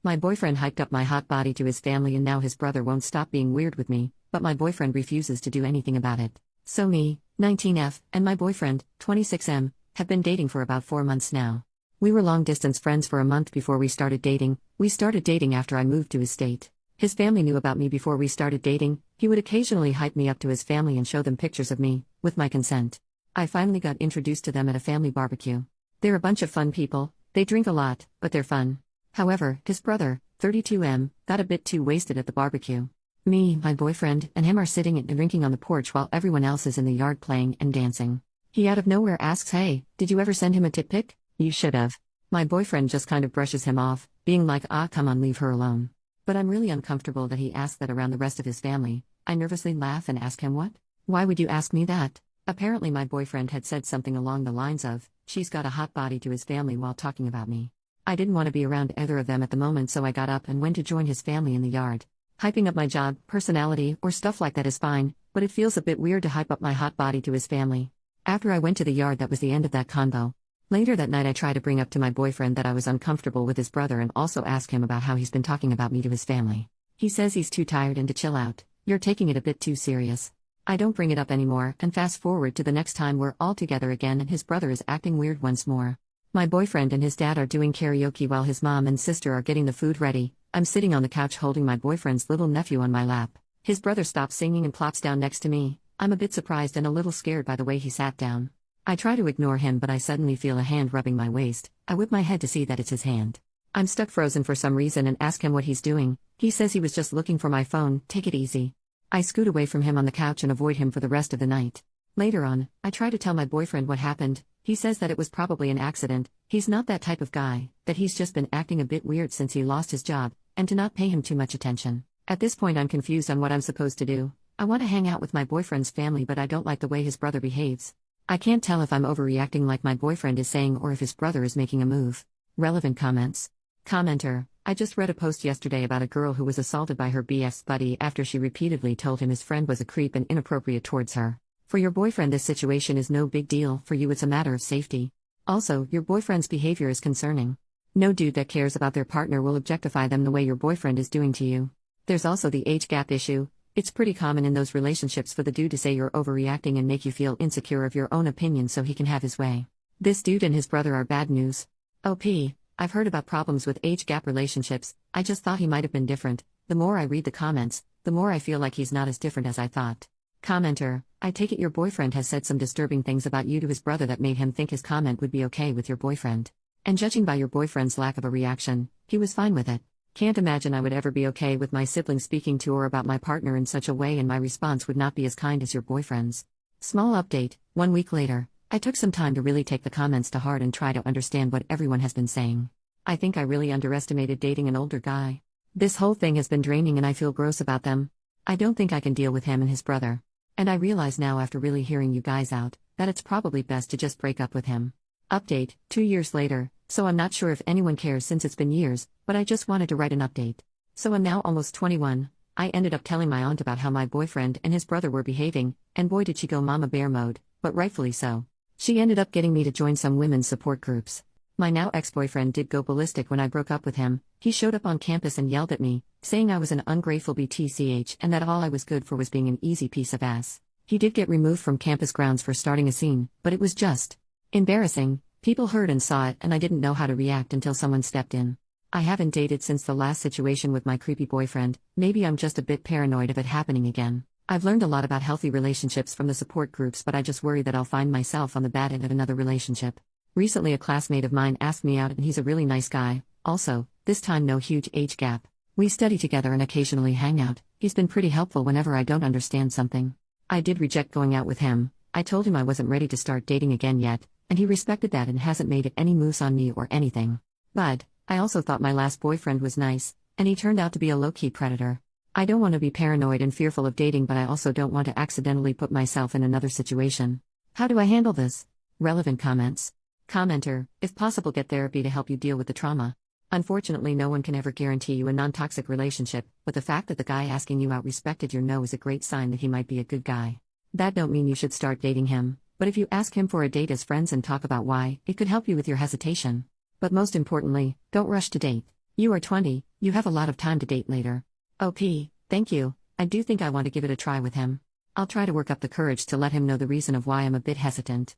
My boyfriend hyped up my hot body to his family and now his brother won't stop being weird with me, but my boyfriend refuses to do anything about it. So me, 19F, and my boyfriend, 26M, have been dating for about 4 months now. We were long-distance friends for a month before we started dating. We started dating after I moved to his state. His family knew about me before we started dating. He would occasionally hype me up to his family and show them pictures of me, with my consent. I finally got introduced to them at a family barbecue. They're a bunch of fun people, they drink a lot, but they're fun. However, his brother, 32M, got a bit too wasted at the barbecue. Me, my boyfriend, and him are sitting and drinking on the porch while everyone else is in the yard playing and dancing. He out of nowhere asks, "Hey, did you ever send him a tit pic? You should have." My boyfriend just kind of brushes him off, being like, come on, leave her alone. But I'm really uncomfortable that he asked that around the rest of his family. I nervously laugh and ask him, "What? Why would you ask me that?" Apparently my boyfriend had said something along the lines of, "She's got a hot body," to his family while talking about me. I didn't want to be around either of them at the moment, so I got up and went to join his family in the yard. Hyping up my job, personality, or stuff like that is fine, but it feels a bit weird to hype up my hot body to his family. After I went to the yard, that was the end of that convo. Later that night I tried to bring up to my boyfriend that I was uncomfortable with his brother and also ask him about how he's been talking about me to his family. He says he's too tired and to chill out. "You're taking it a bit too serious." I don't bring it up anymore, and fast forward to the next time we're all together again and his brother is acting weird once more. My boyfriend and his dad are doing karaoke while his mom and sister are getting the food ready. I'm sitting on the couch holding my boyfriend's little nephew on my lap. His brother stops singing and plops down next to me. I'm a bit surprised and a little scared by the way he sat down. I try to ignore him, but I suddenly feel a hand rubbing my waist. I whip my head to see that it's his hand. I'm stuck frozen for some reason and ask him what he's doing. He says he was just looking for my phone. Take it easy. I scoot away from him on the couch and avoid him for the rest of the night. Later on, I try to tell my boyfriend what happened. He says that it was probably an accident. He's not that type of guy, that he's just been acting a bit weird since he lost his job, and to not pay him too much attention. At this point I'm confused on what I'm supposed to do. I want to hang out with my boyfriend's family, but I don't like the way his brother behaves. I can't tell if I'm overreacting like my boyfriend is saying or if his brother is making a move. Relevant comments. Commenter: I just read a post yesterday about a girl who was assaulted by her BF's buddy after she repeatedly told him his friend was a creep and inappropriate towards her. For your boyfriend this situation is no big deal, for you it's a matter of safety. Also, your boyfriend's behavior is concerning. No dude that cares about their partner will objectify them the way your boyfriend is doing to you. There's also the age gap issue. It's pretty common in those relationships for the dude to say you're overreacting and make you feel insecure of your own opinion so he can have his way. This dude and his brother are bad news. I've heard about problems with age gap relationships. I just thought he might have been different. The more I read the comments, the more I feel like he's not as different as I thought. Commenter: I take it your boyfriend has said some disturbing things about you to his brother that made him think his comment would be okay with your boyfriend. And judging by your boyfriend's lack of a reaction, he was fine with it. Can't imagine I would ever be okay with my sibling speaking to or about my partner in such a way, and my response would not be as kind as your boyfriend's. Small update: 1 week later, I took some time to really take the comments to heart and try to understand what everyone has been saying. I think I really underestimated dating an older guy. This whole thing has been draining and I feel gross about them. I don't think I can deal with him and his brother. And I realize now after really hearing you guys out, that it's probably best to just break up with him. Update: 2 years later, so I'm not sure if anyone cares since it's been years, but I just wanted to write an update. So I'm now almost 21. I ended up telling my aunt about how my boyfriend and his brother were behaving, and boy did she go mama bear mode, but rightfully so. She ended up getting me to join some women's support groups. My now ex-boyfriend did go ballistic when I broke up with him. He showed up on campus and yelled at me, saying I was an ungrateful BTCH and that all I was good for was being an easy piece of ass. He did get removed from campus grounds for starting a scene, but it was just embarrassing. People heard and saw it, and I didn't know how to react until someone stepped in. I haven't dated since the last situation with my creepy boyfriend. Maybe I'm just a bit paranoid of it happening again. I've learned a lot about healthy relationships from the support groups, but I just worry that I'll find myself on the bad end of another relationship. Recently a classmate of mine asked me out and he's a really nice guy. Also, this time no huge age gap. We study together and occasionally hang out. He's been pretty helpful whenever I don't understand something. I did reject going out with him. I told him I wasn't ready to start dating again yet, and he respected that and hasn't made any moves on me or anything. But I also thought my last boyfriend was nice, and he turned out to be a low-key predator. I don't want to be paranoid and fearful of dating, but I also don't want to accidentally put myself in another situation. How do I handle this? Relevant comments. Commenter: if possible, get therapy to help you deal with the trauma. Unfortunately, no one can ever guarantee you a non-toxic relationship, but the fact that the guy asking you out respected your no is a great sign that he might be a good guy. That don't mean you should start dating him, but if you ask him for a date as friends and talk about why, it could help you with your hesitation. But most importantly, don't rush to date. You are 20, You have a lot of time to date later. OP, thank you. I do think I want to give it a try with him. I'll try to work up the courage to let him know the reason of why I'm a bit hesitant.